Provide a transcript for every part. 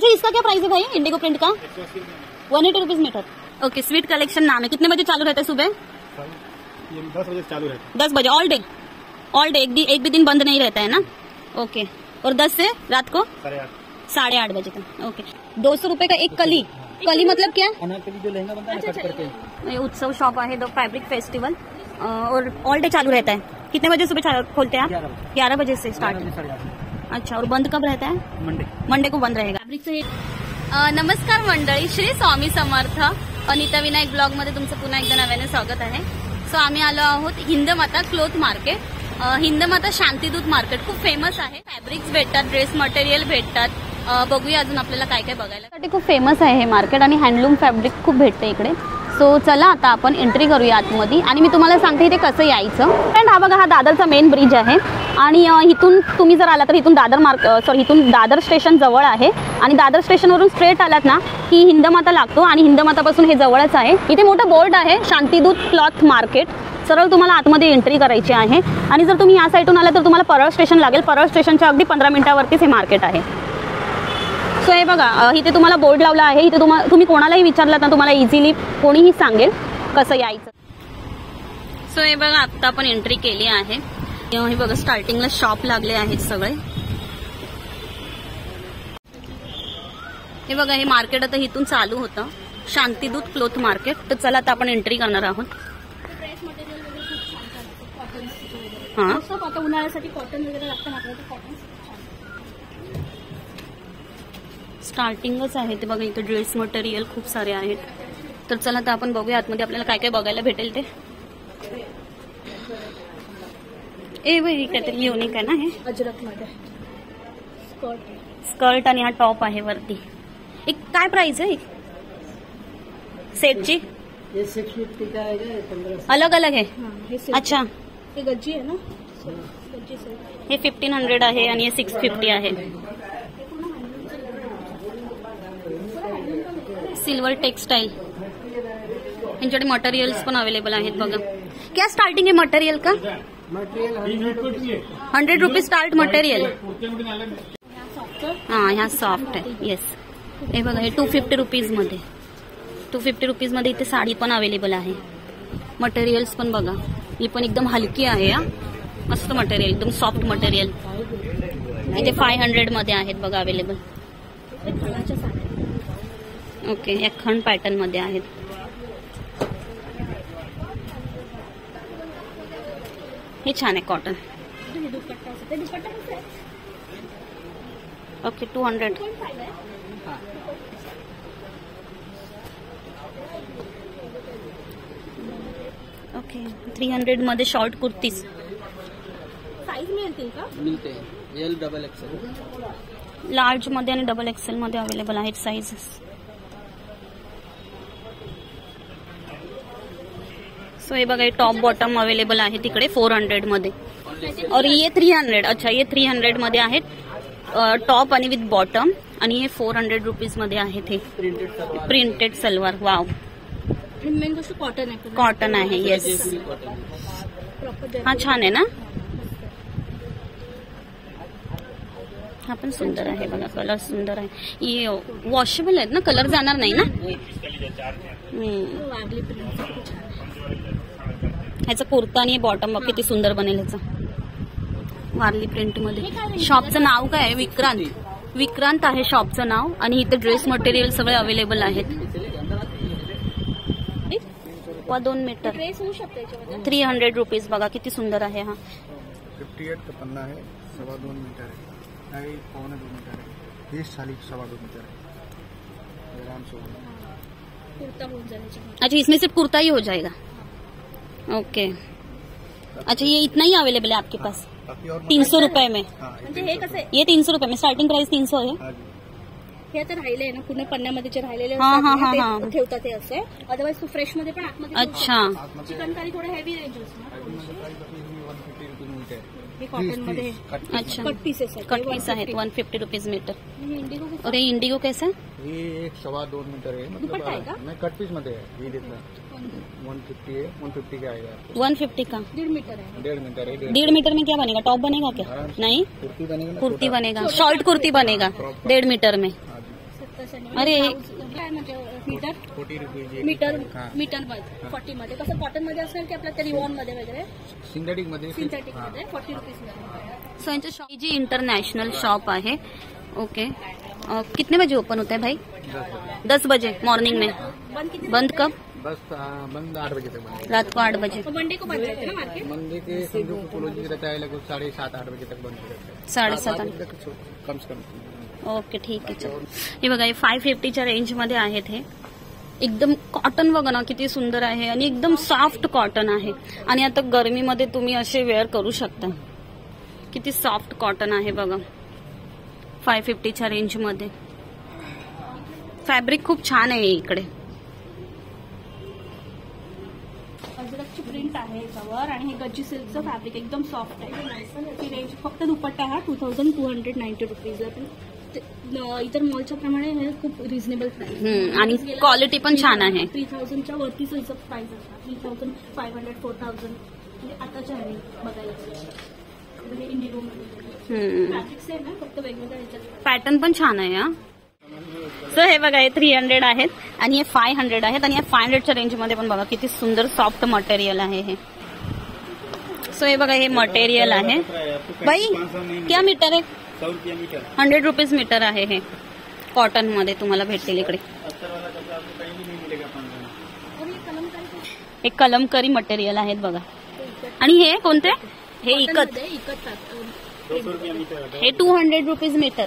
अच्छा इसका क्या प्राइस है भाई इंडिगो प्रिंट का? 180 rupees metre. Okay, sweet collection नाम है। कितने बजे चालू रहता है सुबह? 10 बजे चालू रहता है। 10 बजे ऑल डे? ऑल डे, एक भी दिन बंद नहीं रहता है ना? ओके, और 10 से रात को 8:30 बजे तक। ओके, 200 रुपए का एक कली। कली मतलब क्या? अनारकली जो लहंगा बनता है ना, कट करके। उत्सव शॉप है द फैब्रिक फेस्टिवल, और ऑल डे चालू रहता है। कितने बजे सुबह खोलते हैं आप? 11 बजे से स्टार्ट। अच्छा, और बंद कब रहता है? मंडे को बंद रहेगा। फैब्रिक से नमस्कार मंडळी, श्री स्वामी समर्थ। अनिता विनायक ब्लॉग मध्ये तुमचं पुन्हा एकदा नव्याने स्वागत आहे। सो आम्ही आलो आहोत Hindmata cloth market, Hindmata Shantidoot market खूप फेमस आहे। फॅब्रिक्स भेटतात, ड्रेस मटेरियल भेटतात। बघूया अजून आपल्याला काय काय बघायला। खूप फेमस आहे हे मार्केट आणि हँडलूम फॅब्रिक खूप भेटते इकडे। सो चला आता आपण एंट्री करूया आतमध्ये आणि मी तुम्हाला सांगते इथे कसं यायचं। फ्रेंड, हा बघा, हा दादरचा मेन ब्रिज आहे आणि इथून तुम्ही जर आला तर इथून इथून दादर स्टेशन जवळ आहे आणि दादर स्टेशनवरून स्ट्रेट आलात ना की हिंदमाता लागतो आणि हिंदमातापासून हे जवळच आहे। इथे मोठं बोर्ड आहे शांतीदूत क्लॉथ मार्केट। सरळ तुम्हाला आतमध्ये एंट्री करायची आहे आणि जर तुम्ही या साईडून आला तर तुम्हाला परळ स्टेशन लागेल। परळ स्टेशनच्या अगदी 15 मिनिटावरतीच हे मार्केट आहे। सो हे बघा, इथे तुम्हाला बोर्ड लावला आहे। इथे तुम्ही कोणालाही विचारलात ना तुम्हाला इझिली कोणीही सांगेल कसं यायचं। सो हे बघा, आता आपण एंट्री केली आहे। हे बघा, स्टार्टिंगला शॉप लागले आहेत सगळे। हे बघा, हे मार्केट आता इथून चालू होतं, शांतीदूत क्लोथ मार्केट। तर चला आता आपण एंट्री करणार आहोत। हा, आता उन्हाळ्यासाठी कॉटन वगैरे लागतं आपल्याला, कॉटन स्टार्टिंगच आहे ते बघा। इथे ड्रेस मटेरियल खूप सारे आहेत। तर चला आता आपण बघूया आतमध्ये आपल्याला काय काय बघायला भेटेल ते। ए बाई, काहीतरी युनिक आहे ना हे, अजरक मध्ये स्कर्ट आणि हा टॉप आहे वरती। एक काय प्राइस आहे सेटची? ये 650 का है, 1500 अलग अलग है। अच्छा, ये गज्जी है ना, हे 1500 आहे आणि हे 650 आहे। सिल्वर टेक्सटाइल, यांच्याकडे मटेरियल्स पण अवेलेबल आहेत बघा। क्या स्टार्टिंग है मटेरियल का? 100 रुपीज स्टार्ट मटेरियल। हाँ, ह्या सॉफ्ट आहे। येस, हे बघा, हे 250 रुपीज मध्ये, 250 रुपीज मध्ये इथे साडी पण अवेलेबल आहे। मटेरियल्स पण बघा, ही पण एकदम हलकी आहे। हा, मस्त मटेरियल, एकदम सॉफ्ट मटेरियल। इथे 500 मध्ये आहेत बघा अवेलेबल। ओके, या खंड पॅटर्न मध्ये आहेत। हे छान आहे कॉटन। ओके, 200। ओके, 300 मध्ये शॉर्ट कुर्तीज। साईज मिळतील का? मिळते, एल डबल एक्सेल, लार्ज मध्ये आणि डबल एक्सेल मध्ये अवेलेबल आहेत साइजेस। सो हे बघा, टॉप बॉटम अवेलेबल आहे तिकडे 400 मध्ये, और ये 300। अच्छा, ये 300 मध्ये आहेत टॉप आणि विथ बॉटम, आणि हे 400 रुपीज मध्ये आहेत। हे प्रिंटेड सलवार। वाव, मेन गोष्ट कॉटन आहे, कॉटन आहे। येस, हा छान आहे ना, हा पण सुंदर आहे बघा, कलर सुंदर आहे। ये वॉशेबल आहेत ना, कलर जाणार नाही ना? ह्याचा कुर्ता आणि बॉटम बघ किती सुंदर बनेल ह्याचा, वारली प्रिंट मध्ये। शॉपचं नाव काय आहे? विक्रांत। विक्रांत आहे शॉपचं नाव, आणि इथे ड्रेस मटेरियल सगळे अवेलेबल आहेत। 2 मीटर 300 रुपीज बघा, किती सुंदर आहे। हा 58 का पन्ना है, 2.25 मीटर है, 2.25 मीटर है, ये साली 2.25 मीटर है, आराम से कुर्ता हो जाएगा। अच्छा, इसमें सिर्फ कुर्ता ही हो जाएगा। ओके, अच्छा, ये इतना ही अवेलेबल है आपके पास? 300 रुपये में? ये 300 रुपये में स्टार्टिंग प्राइस 300 है। हे आता राहिले ना पूर्ण पन्न्यामध्ये जे राहिलेले असतात ठेवतात ते असे, अदरवाइज तू फ्रेश मध्ये पण आतमध्ये। अच्छा, चिकनकारी थोडं हेवी रेंज असणार। 150 रुपीज मीटर, हे कॉटन मध्ये। अच्छा, कट पीसेस आहेत, कट पीस आहेत 150 रुपीज मीटर। और ये इंडिगो कैसा है? ये 2.25 मीटर है, मतलब मैं कट पीस मध्ये है। ये देखना 150 है, 150 का आएगा। 150 का 1.5 मीटर है, 1.5 मीटर है। 1.5 मीटर में क्या बनेगा? टॉप बनेगा क्या? नहीं, कुर्ती बनेगा, कुर्ती बनेगा, शॉर्ट कुर्ती बनेगा 1.5 मीटर में। अरे काय म्हणजे मीटर 40 रुपीज मीटर हां. मीटर मध्ये 40 मध्ये कसं कॉटन मध्ये असेल की आपल्या रिवॉन मध्ये वगैरे सिंथेटिक मध्ये सिंथेटिक मध्ये 40 रुपीज मध्ये. सो यांचं शॉप जी इंटरनॅशनल शॉप आहे. ओके. कितने बजे ओपन होता है भाई? 10 बजे मॉर्निंग में. बंद किती बंद कब? बस बंद 8 बजे तक बंद रात को 8 बजे. मंडे को बंद रहता है ना मार्केट. मंदिर के समझो क्लोजिंग रहता है लगभग 7:30-8 बजे तक बंद हो जाता है. 7:30 बजे तक कम से कम. ओके ठीक आहे. चल हे बघा हे 550च्या रेंज मध्ये आहेत. हे एकदम कॉटन बघा ना किती सुंदर आहे आणि एकदम सॉफ्ट कॉटन आहे आणि आता गरमीमध्ये तुम्ही असे वेअर करू शकता. किती सॉफ्ट कॉटन आहे बघा 550च्या रेंज मध्ये. फॅब्रिक खूप छान आहे इकडे. अजरकची प्रिंट आहे याच्यावर आणि हे गच्ची सिल्कचं फॅब्रिक एकदम सॉफ्ट आहे. याची रेंज फक्त दुपट्टा हा 2290 रुपीजला. पण इतर मॉलच्या प्रमाणे हे खूप रिझनेबल प्राइस आणि क्वालिटी पण छान आहे. 3000च्या वरती सिल्कचं प्राइस असतात. 3500 4000 म्हणजे आताच्या आहे बघायला. इंडिगो फॅब्रिक सेम आहे फक्त वेगवेगळ्या ह्याच्यात पॅटर्न पण छान आहे. हा सो हे बघा हे 300 आहेत आणि हे 500 आहेत आणि या 500च्या रेंज मध्ये पण बघा किती सुंदर सॉफ्ट मटेरियल आहे हे. सो हे बघा हे मटेरियल आहे. बाई क्या मीटर आहे? 100 रुपीज मीटर आहे. हे कॉटन मध्ये तुम्हाला भेटतील इकडे. हे कलमकारी मटेरियल आहेत बघा. आणि हे कोणते? हे इकत. हे 200 रुपीज मीटर.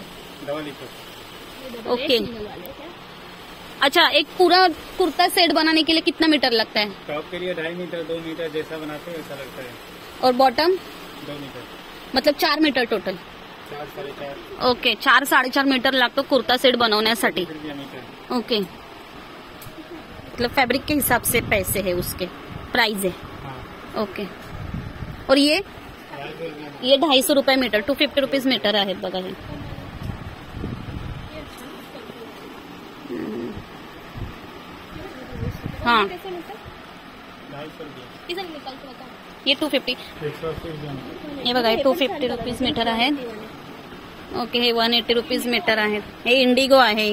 ओके. अच्छा एक पूरा कुर्ता सेट बनाने के लिए कितना मीटर लगता है? टॉप के लिए 2.5 मीटर 2 मीटर जैसा बनाते हैं वैसा लगता है. और बॉटम? 2 मीटर. मतलब 4 मीटर टोटल. 4-4.5 ओके 4-4.5 मीटर लागतो कुर्ता सेट बनवण्यासाठी. मीटर. ओके मतलब फैब्रिक के हिसाब से पैसे है उसके प्राइस है. हाँ. ओके. और ये 250 रुपये मीटर 250 रुपीज मीटर आहेत बघा हे. हाँ ये 250. हे बघा हे 250 रुपीज मीटर आहेत. ओके हे 180 रुपीज मीटर आहेत. हे इंडिगो आहे.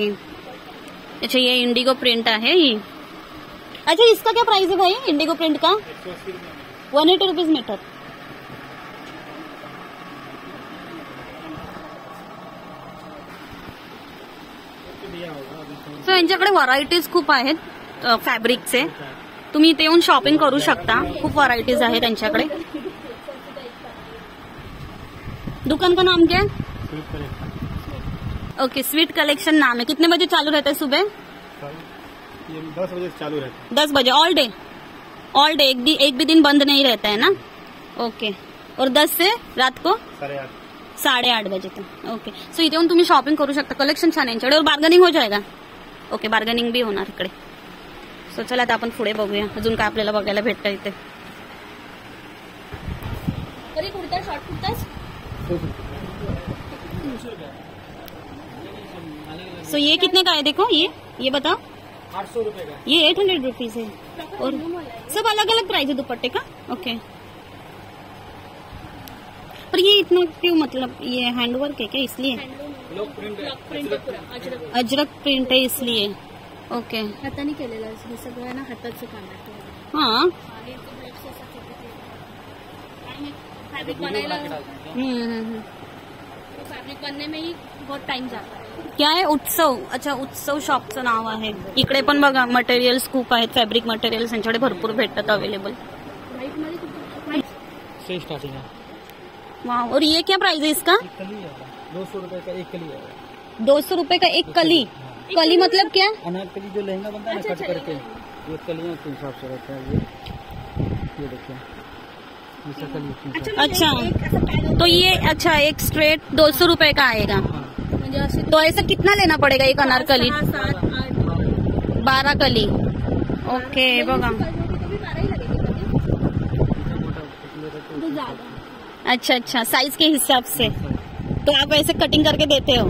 अच्छा ये इंडिगो प्रिंट आहे ही. अच्छा इसका क्या प्राइस है भाई इंडिगो प्रिंट का? 180 रुपीज मीटर. सो यांच्याकडे व्हरायटीज खूप आहेत फॅब्रिकचे. तुम्ही इथे येऊन शॉपिंग करू शकता. खूप व्हरायटीज आहे त्यांच्याकडे. दुकान का नाम क्या है? ओके स्वीट कलेक्शन नाम है. कितने बजे चालू रहता है सुबह? 10 बजे चालू रहता है. 10 बजे ऑल डे. ऑल डे एक भी दिन बंद नहीं रहता है ना. ओके. और 10 से रात को 8:30 बजे तक. ओके. सो इथे येऊन तुम्ही शॉपिंग करू शकता. कलेक्शन छान आहे यांच्याकडे. और बार्गेनिंग हो जाएगा. ओके बार्गेनिंग भी होणार इकडे. सो चला आता आपण पुढे बघूया अजून काय आपल्याला बघायला भेटतं इथे. तरी कुर्ता शॉर्ट कुर्ताच सो ये कितने का है देखो ये बताओ. 800 रुपए का. ये 800 रुपीज है. और सब अलग अलग प्राइस है दुपट्टे का. ओके. पर ये इतना क्यों मतलब ये हैंडवर्क है क्या इसलिए? ब्लॉक प्रिंट है. प्रिंट अजरक अजरक प्रिंट है इसलिए. ओके. हाताने केलेलं हे सगळं ना हाताचं काम आहे. हाँ फैब्रिक बनायला हम्म. फैब्रिक बनने में ही बहुत टाइम जाता है. क्या आहे उत्सव. अच्छा उत्सव शॉपचं नाव आहे. इकडे पण बघा मटेरियल्स खूप आहेत. फॅब्रिक मटेरियल्स यांच्याकडे भरपूर भेटतात अवेलेबल. व्हाईट मध्ये कुठं से स्टार्टिंग है. वाह. और ये क्या प्राइस है इसका? 200 रुपए का एक कली है. 200 रुपए का एक कली. कली मतलब क्या? अनारकली जो लहंगा बनता है ना कट करके ये कलियां के हिसाब से रहता है. ये देखिए ये सकल. अच्छा तो ये अच्छा एक स्ट्रेट 200 रुपए का आएगा. म्हणजे असे तो ऐसा कितना लेना पड़ेगा एक अनारकली? 7, 8 12 कली. ओके बघा. अच्छा अच्छा साइज के हिसाब से तो आप ऐसे कटिंग करके देते हो.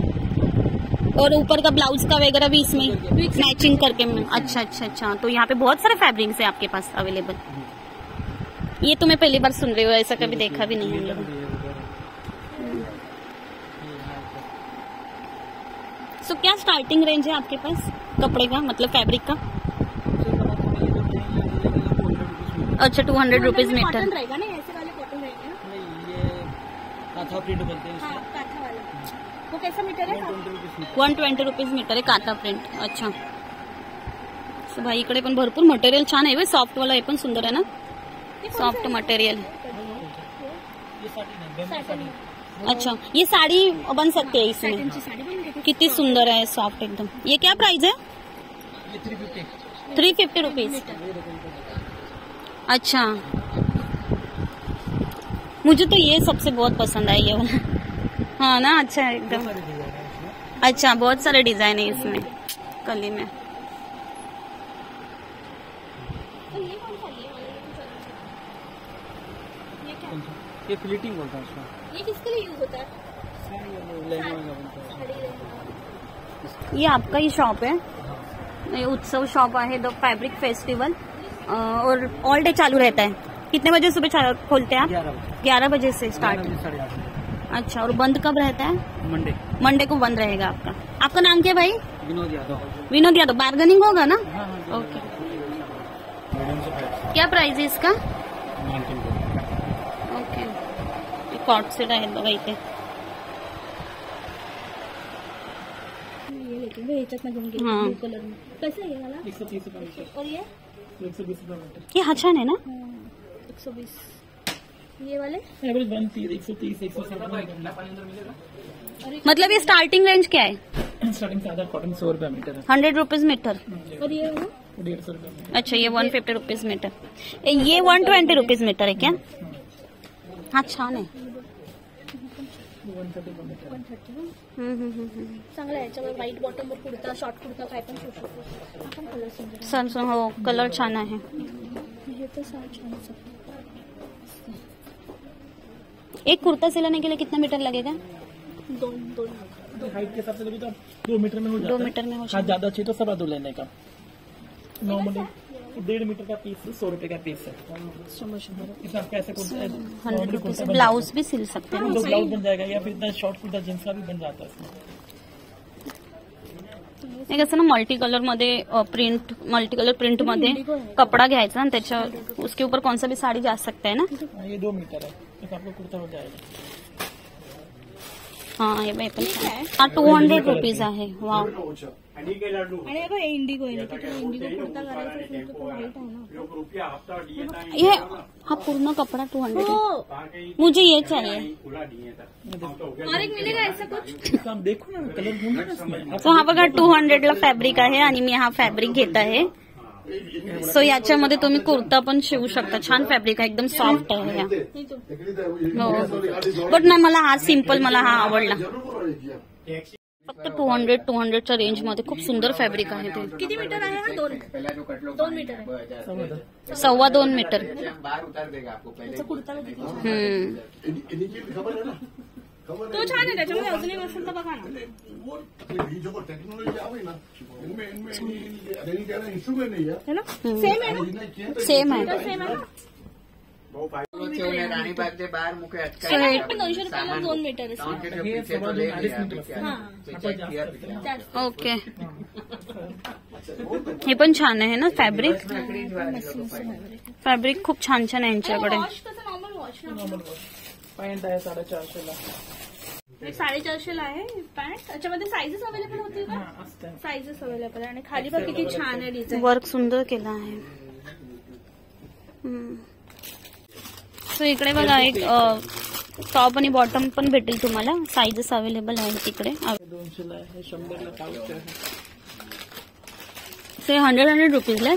और ऊपर का ब्लाउज का वगैरह भी इसमें मैचिंग करके. अच्छा अच्छा अच्छा. तो यहाँ पे बहुत सारे फैब्रिक्स है आपके पास अवेलेबल. ये तो मैं पहली बार सुन रही हूँ. ऐसा कभी देखा भी नहीं है. सो क्या स्टार्टिंग रेंज है आपके पास कपड़े का, मतलब फैब्रिक का? अच्छा 200 रुपीज मीटर कॉटन रहेगा ना, ऐसे वाले कॉटन रहेंगे ना? नहीं, ये काथा प्रिंट बोलते हैं हाँ, इसको। काथा वाला। वो कैसा मीटर है? 120 रुपीज मीटर आहे काथा प्रिंट. अच्छा सो भाई इकडे पण भरपूर मटेरियल छान आहे. सॉफ्ट वाला हे पण सुंदर आहे ना, सॉफ्ट मटेरियल. ये साड़ी नहीं, बैम्बू साड़ी। अच्छा ये साड़ी बन सकती है इसमें. सैटिनची साडी पण घेते. किती सुंदर आहे, सॉफ्ट एकदम. ये क्या प्राइस है? ये 350। 350 रुपीज. अच्छा मुझे तो ये सबसे बहुत पसंद है ये वाला. हाँ ना, अच्छा है एकदम. सारे डिजाइन है इसमें। अच्छा बहुत सारे डिजाइन है इसमें कली में. तो ये कौन सा ये वाला? ये क्या? ये फ्लीटिंग बोलता है उसको। ये किसके लिए यूज होता है? लहंगा वहंगा बनता है। साड़ी रहना। ये आपका ही शॉप है? ये उत्सव शॉप है द फैब्रिक फेस्टिवल, और ऑल डे चालू रहता है. कितने बजे सुबह खोलते हैं आप? 11 बजे से स्टार्ट. 11 अच्छा और बंद कब रहता है? मंडे। मंडे को बंद रहेगा आपका. आपका नाम क्या है भाई? विनोद यादव। विनोद यादव. बार्गेनिंग होगा ना? हाँ, ओके. क्या प्राइस है इसका? ओके. कॉट सेट आहेत बघा इथे. ये लेके वो ह्याच्यात घेऊन गेले हाँ. ब्लू कलर में. कसं आहे ये वाला? 130 रुपये मीटर। और ये 120 रुपये मीटर। ये हा छान आहे ना. 120. ये वाले एवरेज 130, 130, 170 मिलेगा। मतलब ये स्टार्टिंग रेंज क्या है? स्टार्टिंग सादा कॉटन 100 रुपये मीटर है। 100 रुपीज मीटर. और ये वाला 150 रुपये मीटर। अच्छा ये 150 रुपीज मीटर. ये 120 रुपीज मीटर है क्या? हाँ छान आहे. 130 रुपये मीटर। 130. चांगला आहे. याच्यावर व्हाईट बॉटमवर कुर्ता, शॉर्ट कुर्ता काय पण शिवू शकतो. आपण कलर समजा. सर हो कलर छान आहे. हे तर छान असतं. एक कुर्ता सिलाने के लिए कितना मीटर लगेगा? 2 हाइट के हिसाब से लगे तो 2 मीटर में हो जाता 2 है। मीटर में हो हाँ जाएगा. ज्यादा चाहिए तो 2.25 लेने का। नॉर्मली 1.5 मीटर का पीस 100 रुपए का पीस है। इसमें आपका ऐसे 100 रुपीज. ब्लाउज भी सिल सकते हैं ना. ब्लाउज बन जाएगा या फिर शॉर्ट कुर्ता जींस का भी बन जाता है इसमें। हे कसं ना मल्टी कलर मध्ये प्रिंट मध्ये कपडा घ्यायचा आणि त्याच्या उसके ऊपर कौन सा भी साड़ी जा सकता है ना. हाँ, ये 2 मीटर है, तो आपका कुर्ता हो जाएगा। हाँ हे पण हा 200 रुपीज आहे. वाव. आणि बघ इंडिगो आहे. इंडिगो कुर्ता करायचा असेल तर व्हाईट आहे ना. ये हा पूर्ण कपड़ा 200 है. मुझे ये चाहिए. और एक मिलेगा ऐसा कुछ? तो आप देखो ना कलर घूमना ना इसमें। सो हा बघा 200 ला फॅब्रिक आहे आणि मी हा फॅब्रिक घेत आहे. सो याच्यामध्ये तुम्ही कुर्ता पण शिवू शकता. छान फॅब्रिक आहे, एकदम सॉफ्ट आहे हा. हो बट ना मला हा सिम्पल मला हा आवडला. फक्त 200च्या रेंज मध्ये खूप सुंदर फॅब्रिक आहे ते. किती मीटर आहे हा? 2 मीटर आहे. 2.25 मीटर. त्याचा कुर्ता किती छान. तो छान आहे. त्याच्यामध्ये अजून एक असेल तर बघा ना. है ना? सेम आहे ना? सेम आहे. सेम आहे ना? राणीबाग के बाहर मुके पण 200 रुपयाला 2 मीटर आहे. ओके. हे पण छान आहे ना फॅब्रिक. फॅब्रिक खूप छान छान आहे यांच्याकडे. वॉश कसं नॉर्मल वॉश ना. पॅन्ट आहे 450 ला. 450 ला आहे पॅन्ट. त्याच्यामध्ये साईजेस अवेलेबल होतील का? साईजेस अवेलेबल आहे. आणि खाली बघ किती छान आहे डिझाईन. वर्क सुंदर केलं आहे. सो इकडे बघा एक टॉप आणि बॉटम पण भेटेल तुम्हाला. साईजेस अवेलेबल आहे तिकडे. 200 ला आहे, 100 ला पाऊच आहे. सो 100 रुपीजला.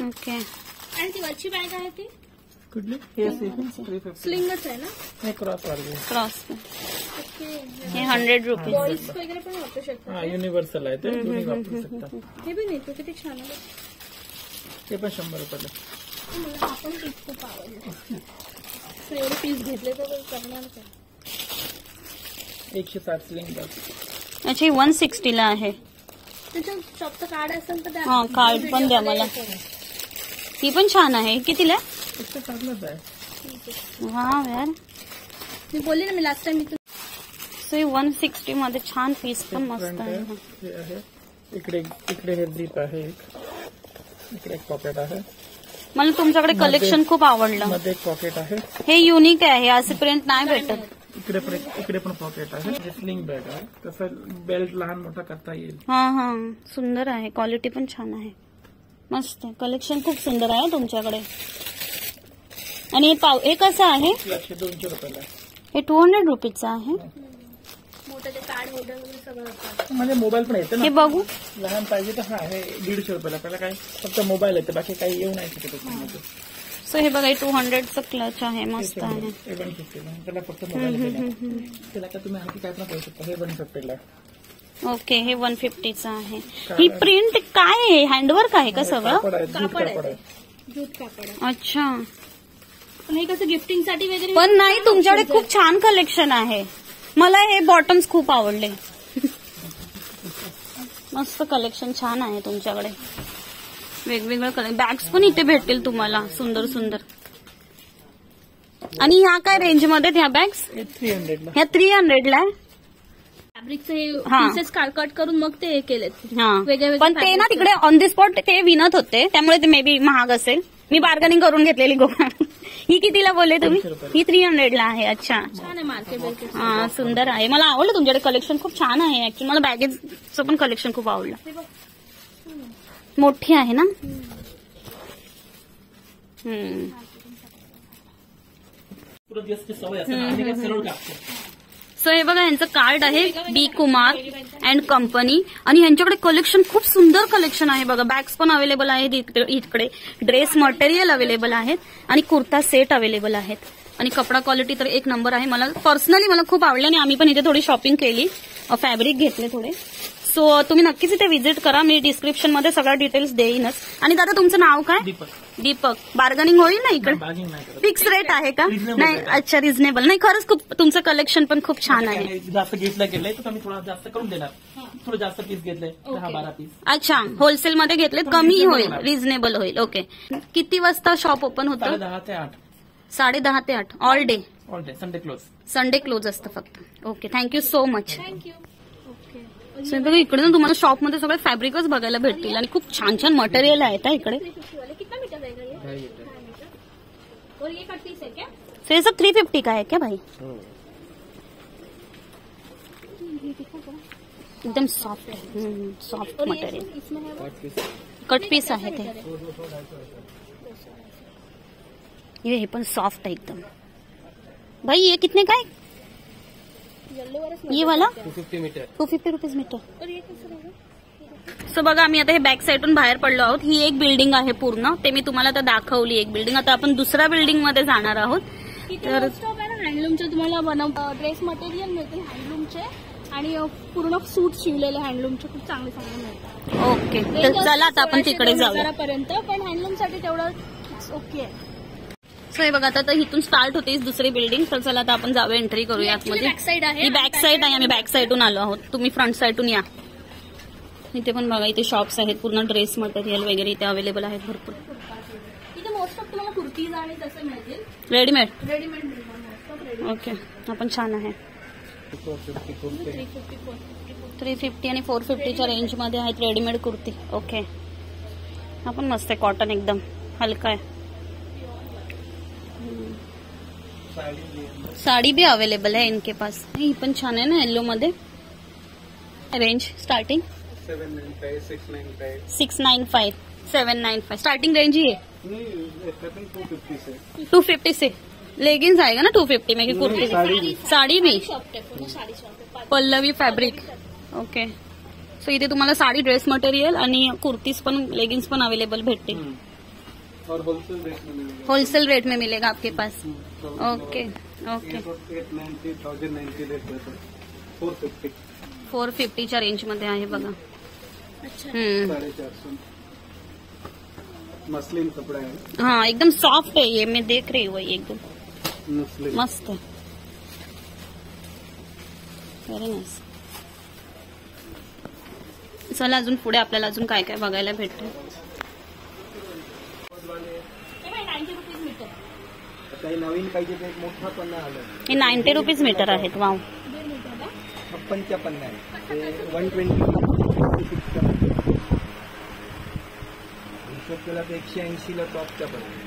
ओके. आणि ती वरची बॅग आहे ती कुठली? हे 350. स्लिंगच आहे ना? हे क्रॉस वाली आहे. क्रॉस. ओके. हे 100 रुपीज. बॉईज वगैरे पण वापरू शकतात. हा युनिव्हर्सल आहे ते, तुम्ही वापरू शकता. हे बी नाही. तो किती छान आहे. ते पण 100 रुपयाला. मला आपण पीस खूप आवडले. एवढे पीस घेतले तर करणार काय. 160 स्लिंग बॅग. अच्छा 160 ला आहे. त्याच्या शॉपचं कार्ड असेल तर हा कार्ड पण द्या मला. ही पण छान आहे. कितीला? 160लाच आहे. वाव यार. मी बोलले ना मी लास्ट टाइम इथून. सो हे 160 मध्ये छान पीस पण मस्त फ्रंट आहे. हे आहे. इकडे हे झिप आहे एक. इकडे एक पॉकेट आहे. मला तुमच्याकडे कलेक्शन खूप आवडलं. मध्ये एक पॉकेट आहे. हे युनिक आहे, असे प्रिंट नाही भेटत. इकडे पण पॉकेट आहे. स्लिंग बॅग आहे. तसं बेल्ट लहान मोठा करता येईल. हा सुंदर आहे, क्वालिटी पण छान आहे, मस्त कलेक्शन खूप सुंदर आहे तुमच्याकडे. आणि हे कसं आहे? 200 रुपयाला. हे 200 रुपीजचं आहे. मोठं ते कार्ड होल्डर वगैरे सगळं असतं. म्हणजे मोबाईल पण येते हे ना. बघू. लहान पाहिजे तर हे 150 रुपयाला. त्याला काय फक्त मोबाईल येते, बाकी काही येऊ नाही शकत त्याच्यामध्ये. सो हे बघा, हे 200चं क्लच आहे, मस्त आहे. 150 त्याला फक्त मोबाईल येते. त्याला का तुम्ही हाती काय पण करू शकता. हे 150 ला. ओके, हे 150चं आहे. ही प्रिंट काय आहे? हँडवर्क आहे का सगळं? कापड आहे, जूट कापड आहे. जूट कापड आहे. अच्छा. पण हे कसं गिफ्टिंग साठी वगैरे. पण नाही, तुमच्याकडे खूप छान कलेक्शन आहे. मला हे बॉटम्स खूप आवडले. मस्त कलेक्शन छान आहे तुमच्याकडे. वेगवेगळं कलर बॅग्स पण इथे भेटतील तुम्हाला, सुंदर सुंदर. आणि ह्या काय रेंज मध्ये ह्या बॅग्स? 300 ला. ह्या 300 ला आहे. फॅब्रिकचे हे हा. पीसेस कट करून मग ते हे केलेत. हा, वेगळे पण ते ना तिकडे ऑन दी स्पॉट ते विनत होते, त्यामुळे ते मे बी महाग असेल. मी बार्गनिंग करून घेतलेली गोवा. ही कितीला बोलले तुम्ही? 300 रुपयाला. ही 300 ला आहे. अच्छा, छान आहे मार्केट बेसिस. हा सुंदर आहे. मला आवडलं तुमच्याकडे कलेक्शन खूप छान आहे. ऍक्च्युली मला बॅगेजचं पण कलेक्शन खूप आवडलं. मोठी आहे ना. पुढे दिवसची सवय असते ना, आम्ही काय सरळ कापतो. सो हे बघा, यांचं कार्ड आहे बी कुमार अँड कंपनी. आणि यांच्याकडे कलेक्शन खूप सुंदर कलेक्शन आहे बघा. बॅग्स पण अवेलेबल आहेत इकडे. ड्रेस मटेरियल अवेलेबल आहेत आणि कुर्ता सेट अवेलेबल आहेत. आणि कपडा क्वालिटी तर एक नंबर आहे. मला पर्सनली खूप आवडलं आणि आम्ही पण इथे थोडी शॉपिंग केली, फॅब्रिक घेतले थोडे. सो तुम्ही नक्कीच इथे व्हिजिट करा. मी डिस्क्रिप्शन मध्ये सगळं डिटेल्स देईनच. आणि दादा तुमचं नाव काय? दीपक. बार्गनिंग होईल ना इकडे? बार्गेनिंग नाही करत. फिक्स रेट आहे का? Reasonable नाही, rate आहे. अच्छा, रिझनेबल. नाही, खरंच खूप तुमचं कलेक्शन पण खूप छान आहे. जास्त घेतलं गेलंय तर आम्ही थोडा जास्त करून देणार. थोडं जास्त पीस घेतले, 10-12 पीस. अच्छा, होलसेल मध्ये घेतले, कमी होईल, रिझनेबल होईल. ओके. किती वाजता शॉप ओपन होतं? 10:30 ते 8. 10:30 ते 8 all day. All day. Sunday close. Sunday close असतं फक्त. Okay, thank you so much. Thank you. Okay. So बघा, इकडे ना तुम्हाला शॉपमध्ये सगळे फॅब्रिकच बघायला भेटतील आणि खूप छान छान मटेरियल आहेत इकडे. 350 वाले कितना मीटर रहेगा ये? 2.5 मीटर. और ये कट पीस है क्या? तो ये सब 350 का है क्या भाई? एकदम सॉफ्ट है, सॉफ्ट और ये मटेरियल. इसमें है वो कट पीस आहे ते. ये पण सॉफ्ट है एकदम. भाई ये कितने का है? येलो वाला. ये वाला 250 मीटर. 250 rupees metre. और ये कैसा रहेगा? सो बघा, आम्ही आता हे बॅक साईडून बाहेर पडलो आहोत. ही एक बिल्डिंग आहे पूर्ण, ते मी तुम्हाला आता दाखवली एक बिल्डिंग. आता आपण दुसऱ्या बिल्डिंग मध्ये जाणार आहोत. तर स्टॉप आहे ना हँडलूमचे, तुम्हाला ड्रेस मटेरियल मिळतील हँडलूमचे आणि पूर्ण सूट शिवलेले हँडलूमचे खूप चांगले चांगले मिळतात. ओके, तर चला आता आपण तिकडे जाऊया. पर्यंत पण हँडलूमसाठी तेवढं ओके आहे. सो हे बघा, आता इथून स्टार्ट होते दुसरी बिल्डिंग. तर चला आता आपण जाऊया, एंट्री करूया आतमध्ये. बॅक साईड आहे. ही बॅक साईड आहे, आम्ही बॅक साईडून आलो आहोत. तुम्ही फ्रंट साईडून या. इथे पण बघा, इथे शॉप्स आहेत, पूर्ण ड्रेस मटेरियल वगैरे इथे अवेलेबल आहेत भरपूर. इथे मोस्ट ऑफ तुम्हाला कुर्तीज आणि तसं मिळतील. रेडीमेड. रेडीमेड मिळणार मोस्ट ऑफ रेडीमेड. ओके, आपण छान आहे. 350 आणि 450च्या रेंजमध्ये आहेत रेडीमेड कुर्ती. ओके, हा पण मस्त आहे, कॉटन एकदम हलका आहे. साड़ी भी अवेलेबल है इनके पास. ही पण छान आहे ना, येलो मध्ये. Range starting 795, 695. 695, 795 स्टार्टिंग रेंज ही है. नहीं, स्टार्टिंग 250 से. 250 से लेगिंग्स आएगा ना 250 में, कि कुर्ती साड़ी भी. शॉप आहे, पूर्ण साडी शॉप आहे. पल्लवी फॅब्रिक. ओके, सो इथे तुम्हाला साडी, ड्रेस मटेरियल आणि कुर्तीज पण, लेगिंग्स पण अवेलेबल भेटतील. और होलसेल रेट में मिलेगा. होलसेल रेट में मिलेगा आपके पास. Okay okay. 890, 1090 रेट रहता है. 450. 450च्या रेंज मध्ये आहे बघा. अच्छा. 450. मसलिन कपड़ा है. हाँ, एकदम सॉफ्ट है ये, मैं देख रही हूँ, एकदम मसलिन. मस्त है. Very nice. चला अजून पुढे आपल्याला अजून काय काय बघायला भेटतं. हे बाई 90 रुपीज मीटर. काही नवीन पाहिजे ते एक मोठा पण आलं. हे 90 रुपीज मीटर आहेत. वाव, 1.5 मीटरला 56च्या पन्न्या आहे, ते 120 हिशोब केला तर 180ला टॉपच्या पन्न्या.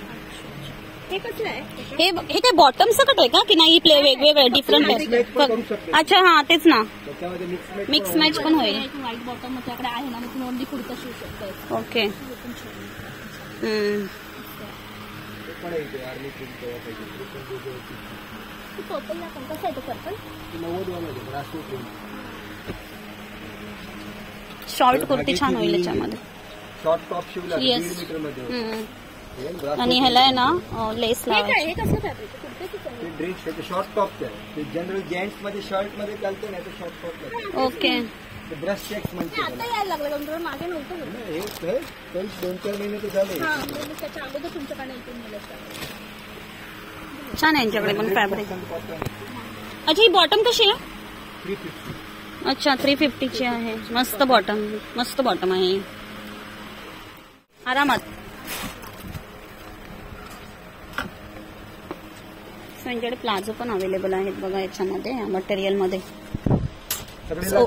हे कसलं आहे? हे काय बॉटम सकट आहे का की नाही? प्ले वेगवेगळे डिफरंट Mix match पण करू आहे. शकते. अच्छा हा तेच ना, त्याच्यामध्ये मिक्स मॅच पण होईल. व्हाईट बॉटम माझ्याकडे आहे ना, मग तुम्ही ओनली कुर्ता शिवू शकता. ओके. पण आहे ते आर्मी प्रिंट तेव्हा पाहिजे. पर्पलला पण कसं आहे तो पर्पल? 90 वाला राष्ट्रीय प्रिंट. शॉर्ट कुर्ती छान होईल याच्यामध्ये. शॉर्ट टॉप शिवला Yes. 1.5 मीटर मध्ये. आणि ह्याला आहे ना लेस हे काय? लावायची. हे कसलं फॅब्रिक? कुर्त्याची ते ड्रेस आहे, ते शॉर्ट टॉप आहे. ते जनरल जेंट्स मध्ये शर्ट मध्ये चालते ना, ते शॉर्ट टॉप. ओके. ते ब्रश चेक्स म्हणते आता त्याला. यायला लागलं, कारण तुला मागे नव्हतं ना. नाही, हे तर 2-4 महिने तर झाले. हा, म्हणजे मी त्याच्या अगोदर तुमच्याकडे इथून नेलं. छान आहे यांच्याकडे पण फॅब्रिक. अच्छा ही बॉटम कशी आहे? 350. अच्छा 350ची आहे. मस्त बॉटम, मस्त बॉटम आहे आरामात. यांच्याकडे प्लाझो पण अवेलेबल आहेत बघा याच्यामध्ये, या मटेरियल मध्ये.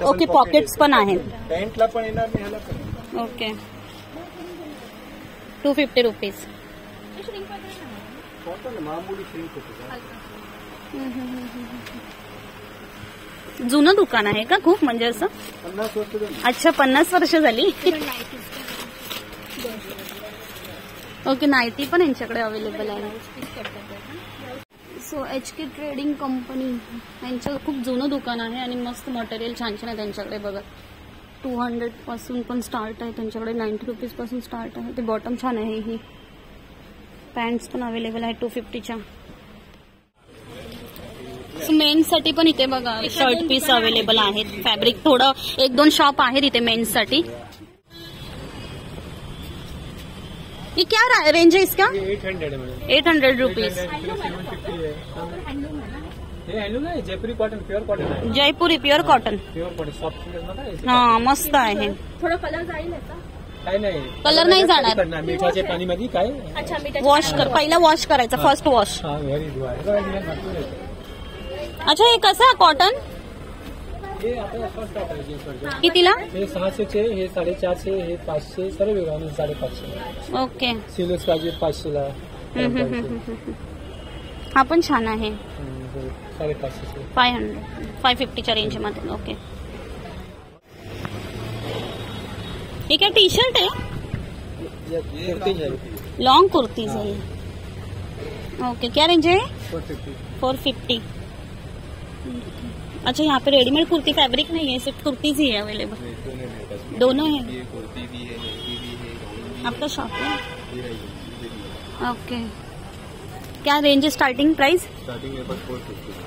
ओके पॉकेट्स पण आहेत. पॅन्टला पण येणार नाही, ह्याला पण. Okay 250 rupees. कॉटन मामूली श्रिंक होते. जुनं दुकान आहे का खूप, म्हणजे असं? 50 वर्ष झाली. अच्छा 50 वर्ष झाली. ओके नाईटी पण यांच्याकडे अवेलेबल आहे. सो HK ट्रेडिंग कंपनी यांचं खूप जुनं दुकान आहे आणि मस्त मटेरियल छान छान आहे त्यांच्याकडे बघा. 200 पासून पण स्टार्ट आहे त्यांच्याकडे, 90 रुपीज पासून स्टार्ट आहे. ते बॉटम छान आहे. ही पॅन्ट्स पण अवेलेबल आहे 250च्या. मेन्स साठी पण इथे बघा शर्ट पीस अवेलेबल आहेत. फॅब्रिक थोडं 1-2 शॉप आहेत इथे मेन्स साठी. ये क्या रेंज है इसका? 800 है मैडम. 800 रुपीज. 750 है. हे हैंडलूम है, जयपुरी कॉटन, प्योर कॉटन है. Jaipuri pure cotton. Pure cotton soft नका. हा मस्त आहे. थोडा कलर जाईल याचा. काय नाही, कलर नाही जाणार. मिठाच्या पाणीमध्ये काय. अच्छा मी वॉश कर, पहिला वॉश करायचा, फर्स्ट वॉश. हा व्हेरी गुड. अच्छा हे कसं आहे कॉटन? हे आता फर्स्ट ऑफ आहे. कितीला? हे 600चे, हे 450, हे 500, सर्व वेगळं आणि 550. ओके. सिल्क पाहिजे 500ला. हा पण छान आहे. 550. 550च्या रेंज मध्ये. ओके हे क्या टी शर्ट है? लॉन्ग कुर्तीज है. ओके क्या रेंज है? 450. अच्छा यहाँ पे रेडीमेड कुर्ती फैब्रिक नहीं है, सिर्फ कुर्तीज ही है अवेलेबल. दोनों है. आपका शॉप है? ओके क्या रेंज है? Starting price? स्टार्टिंग है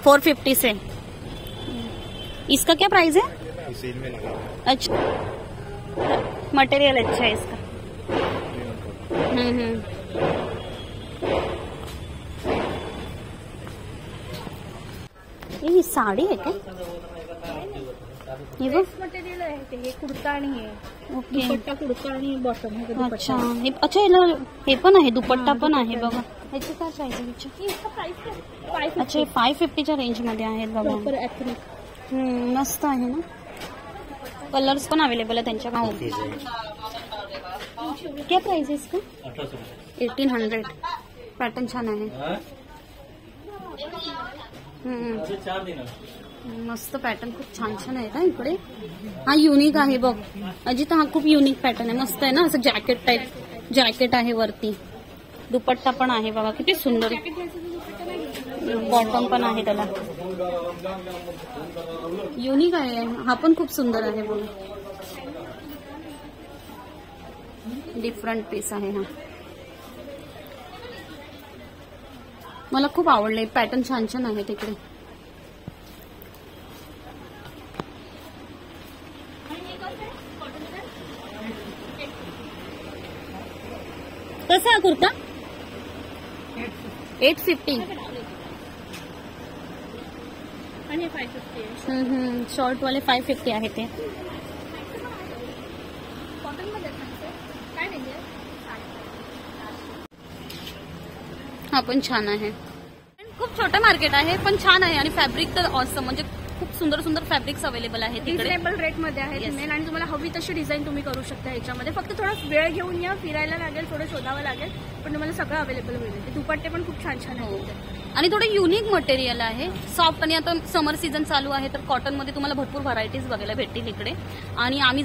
450 से. इसका क्या प्राइस है? सेल में लगा. अच्छा मटेरियल अच्छा है इसका. ये साड़ी है क्या? ये वो मटेरियल आहे ते. हे कुर्ता आणि हे ओके. दुपट्टा, कुर्ता आणि बॉटम हे दुपट्टा. अच्छा अच्छा याला हे पण आहे, दुपट्टा पण आहे बघा. ह्याची काय प्राइस आहे हिची? इसका प्राइस काय? अच्छा 550च्या रेंज मध्ये आहेत बघा. प्रॉपर ॲथनिक. मस्त आहे ना. कलर्स पण अवेलेबल आहे त्यांच्याकडे. क्या प्राइस है इसका? 1800. पॅटर्न छान आहे. मस्त पॅटर्न खूप छान छान आहे का इकडे. हा युनिक आहे बघ अजित. हा खूप युनिक पॅटर्न आहे, मस्त आहे ना. असं जॅकेट टाईप जॅकेट आहे वरती. दुपट्टा पण आहे बघा, किती सुंदर. बॉटम पण आहे त्याला. युनिक आहे हा पण, खूप सुंदर आहे बघा. डिफरंट पीस आहे हा. मला खूप आवडले पॅटर्न, छान छान आहे तिकडे. कसा आहे कुर्ता? 850. आणि 550 आहे. शॉर्ट वाले 550 आहे ते. कॉटन मध्ये काय रेंज आहे? हा पण छान आहे. खूप छोटं मार्केट आहे पण छान आहे आणि फॅब्रिक तर ऑसम, म्हणजे खूप सुंदर सुंदर फॅब्रिक्स अवेलेबल आहेत तिकडे. रिजनेबल रेटमध्ये आहेत Yes. मेन, आणि तुम्हाला हवी तशी डिझाईन तुम्ही करू शकता ह्याच्यामध्ये. फक्त थोडा वेळ घेऊन या, फिरायला लागेल, थोडं शोधावं लागेल, पण तुम्हाला सगळं अवेलेबल होईल. ते दुपट्टे पण खूप छान छान हो. आहेत. आणि थोडं युनिक मटेरियल आहे, सॉफ्ट. आणि आता समर सीझन चालू आहे तर कॉटनमध्ये तुम्हाला भरपूर व्हरायटीज बघायला भेटतील इकडे. आणि आम्ही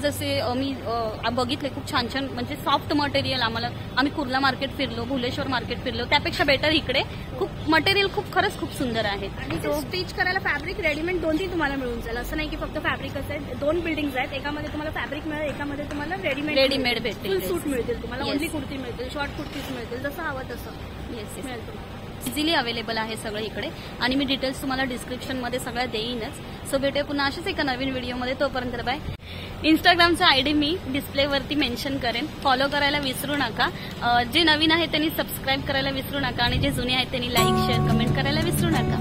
मी बघितले खूप छान छान म्हणजे सॉफ्ट मटेरियल. आम्ही कुर्ला मार्केट फिरलो, भुलेश्वर मार्केट फिरलो, त्यापेक्षा बेटर इकडे खूप मटेरियल खरंच खूप सुंदर आहे. आणि तो स्टिच करायला फॅब्रिक रेडीमेड दोन्ही तुम्हाला मिळून जाईल. असं नाही की फक्त फॅब्रिकच आहे. 2 बिल्डिंग्स आहेत, एकामध्ये तुम्हाला फॅब्रिक मिळेल, एकामध्ये तुम्हाला रेडीमेड भेटतील. फुल सूट मिळतील तुम्हाला. Yes. ओनली कुर्ती मिळतील, शॉर्ट कुर्तीज मिळतील, जसं हवं तसं येस, मिळेल तुम्हाला. इझिली अवेलेबल आहे सगळं इकडे. आणि मी डिटेल्स तुम्हाला डिस्क्रिप्शनमध्ये सगळ्या देईनच. सो भेटूया पुन्हा अशाच एका नवीन व्हिडिओमध्ये. तोपर्यंत बाय. इंस्टाग्रामचा आयडी मी डिस्प्लेवरती मेन्शन करेन, फॉलो करायला विसरू नका. जे नवीन आहे त्यांनी सबस्क्राईब करायला विसरू नका, आणि जे जुने आहेत त्यांनी लाईक, शेअर, कमेंट करायला विसरू नका.